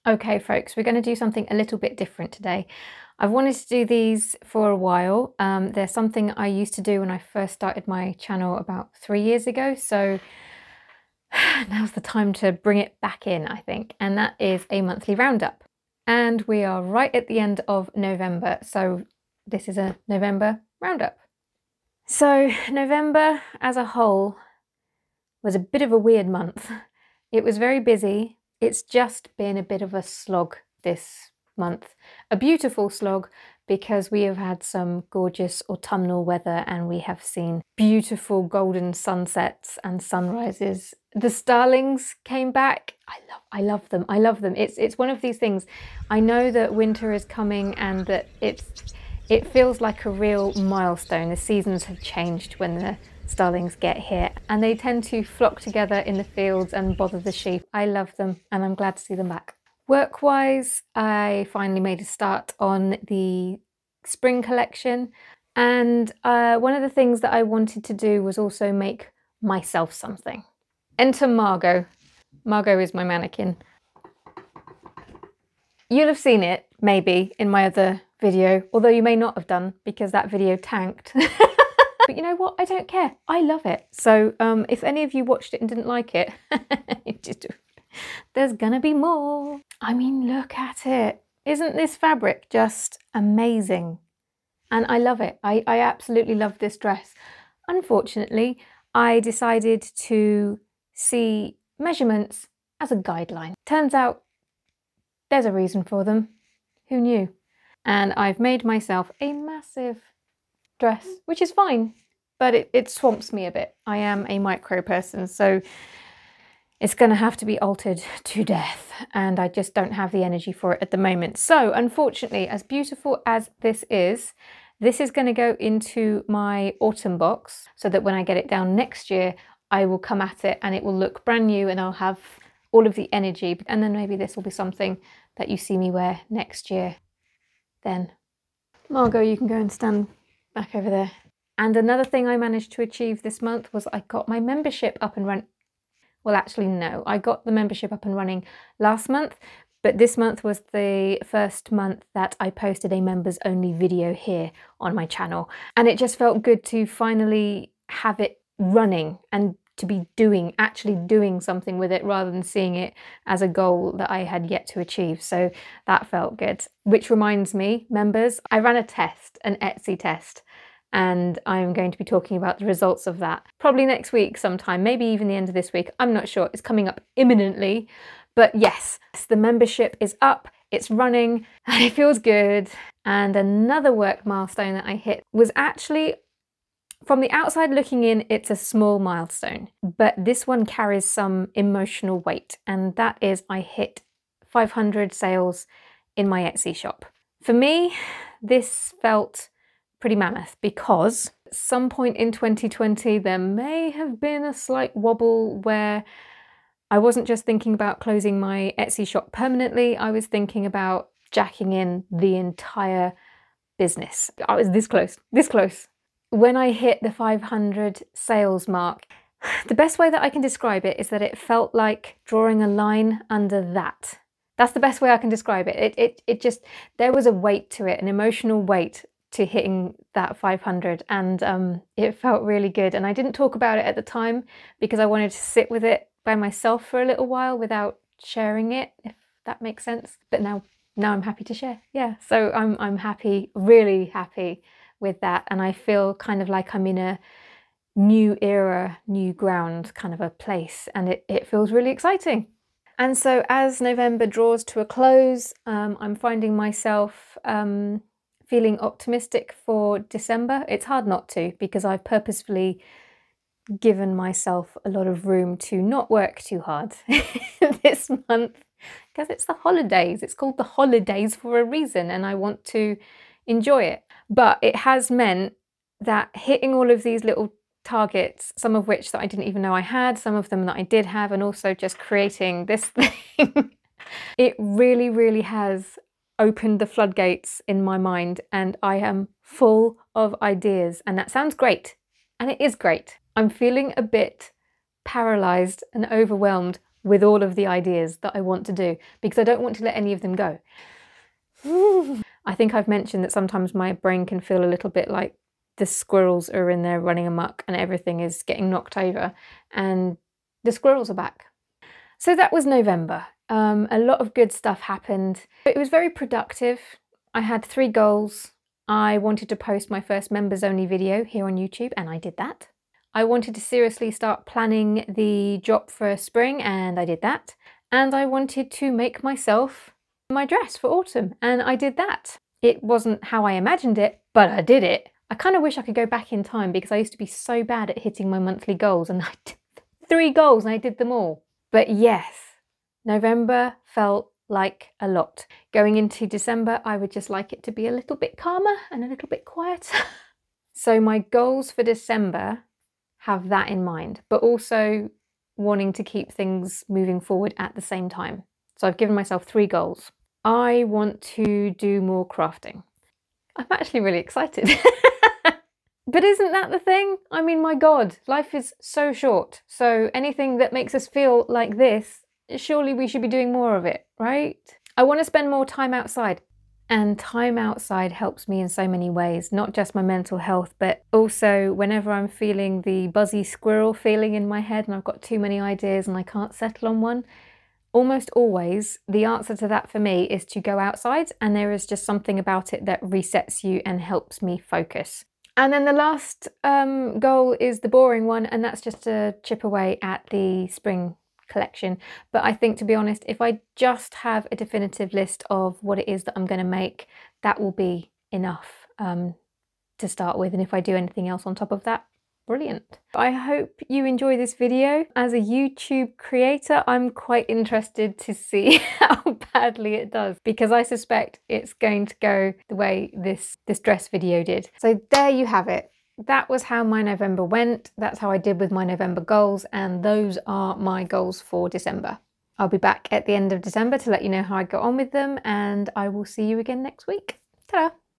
Okay, folks, we're going to do something a little bit different today. I've wanted to do these for a while. They're something I used to do when I first started my channel about 3 years ago. So now's the time to bring it back in, I think. And that is a monthly roundup. And we are right at the end of November. So this is a November roundup. So November as a whole was a bit of a weird month. It was very busy. It's just been a bit of a slog this month. A beautiful slog because we have had some gorgeous autumnal weather and we have seen beautiful golden sunsets and sunrises. The starlings came back. I love them. I love them. It's one of these things. I know that winter is coming and that it feels like a real milestone. The seasons have changed when the starlings get here and they tend to flock together in the fields and bother the sheep. I love them and I'm glad to see them back. Work-wise, I finally made a start on the spring collection, and one of the things that I wanted to do was also make myself something. Enter Margot. Margot is my mannequin. You'll have seen it, maybe, in my other video, although you may not have done because that video tanked. But you know what? I don't care. I love it. So if any of you watched it and didn't like it, there's gonna be more. I mean, look at it. Isn't this fabric just amazing? And I love it. I absolutely love this dress. Unfortunately, I decided to see measurements as a guideline. Turns out there's a reason for them. Who knew? And I've made myself a massive dress, which is fine, but it swamps me a bit. I am a micro person, so it's going to have to be altered to death, and I just don't have the energy for it at the moment. So unfortunately, as beautiful as this is going to go into my autumn box so that when I get it down next year, I will come at it and it will look brand new and I'll have all of the energy. And then maybe this will be something that you see me wear next year then. Margot, you can go and stand back over there. And another thing I managed to achieve this month was I got my membership up and running. Well, actually, no, I got the membership up and running last month, but this month was the first month that I posted a members only video here on my channel. And it just felt good to finally have it running and to be actually doing something with it rather than seeing it as a goal that I had yet to achieve. So that felt good. Which reminds me, members, I ran a test, an Etsy test, and I'm going to be talking about the results of that probably next week sometime, maybe even the end of this week. I'm not sure. It's coming up imminently. But yes, the membership is up, it's running, and it feels good. And another work milestone that I hit was actually, from the outside looking in, it's a small milestone, but this one carries some emotional weight, and that is I hit 500 sales in my Etsy shop. For me, this felt pretty mammoth because at some point in 2020 there may have been a slight wobble where I wasn't just thinking about closing my Etsy shop permanently, I was thinking about jacking in the entire business. I was this close, this close. When I hit the 500 sales mark, the best way that I can describe it is that it felt like drawing a line under that. That's the best way I can describe it. It just, there was a weight to it, an emotional weight to hitting that 500, and it felt really good. And I didn't talk about it at the time because I wanted to sit with it by myself for a little while without sharing it, if that makes sense. But now I'm happy to share. Yeah, so I'm happy, really happy with that, and I feel kind of like I'm in a new era, new ground kind of a place, and it feels really exciting. And so as November draws to a close, I'm finding myself feeling optimistic for December. It's hard not to because I've purposefully given myself a lot of room to not work too hard this month because it's the holidays. It's called the holidays for a reason, and I want to enjoy it. But it has meant that hitting all of these little targets, some of which that I didn't even know I had, some of them that I did have, and also just creating this thing, it really, really has opened the floodgates in my mind, and I am full of ideas, and that sounds great, and it is great. I'm feeling a bit paralyzed and overwhelmed with all of the ideas that I want to do, because I don't want to let any of them go. I think I've mentioned that sometimes my brain can feel a little bit like the squirrels are in there running amok and everything is getting knocked over, and the squirrels are back. So that was November. A lot of good stuff happened. It was very productive. I had 3 goals. I wanted to post my first members only video here on YouTube, and I did that. I wanted to seriously start planning the drop for spring, and I did that. And I wanted to make myself my dress for autumn, and I did that. It wasn't how I imagined it, but I did it. I kind of wish I could go back in time, because I used to be so bad at hitting my monthly goals, and I did 3 goals and I did them all. But yes, November felt like a lot. Going into December, I would just like it to be a little bit calmer and a little bit quieter. So my goals for December have that in mind, but also wanting to keep things moving forward at the same time. So I've given myself 3 goals. I want to do more crafting. I'm actually really excited. But isn't that the thing? I mean, my God, life is so short. So anything that makes us feel like this, surely we should be doing more of it, right? I want to spend more time outside. And time outside helps me in so many ways, not just my mental health, but also whenever I'm feeling the buzzy squirrel feeling in my head and I've got too many ideas and I can't settle on one. Almost always, the answer to that for me is to go outside, and there is just something about it that resets you and helps me focus. And then the last goal is the boring one, and that's just to chip away at the spring collection. But I think, to be honest, if I just have a definitive list of what it is that I'm going to make, that will be enough to start with. And if I do anything else on top of that, brilliant. I hope you enjoy this video. As a YouTube creator, I'm quite interested to see how badly it does, because I suspect it's going to go the way this dress video did. So there you have it. That was how my November went. That's how I did with my November goals, and those are my goals for December. I'll be back at the end of December to let you know how I got on with them, and I will see you again next week. Ta-da!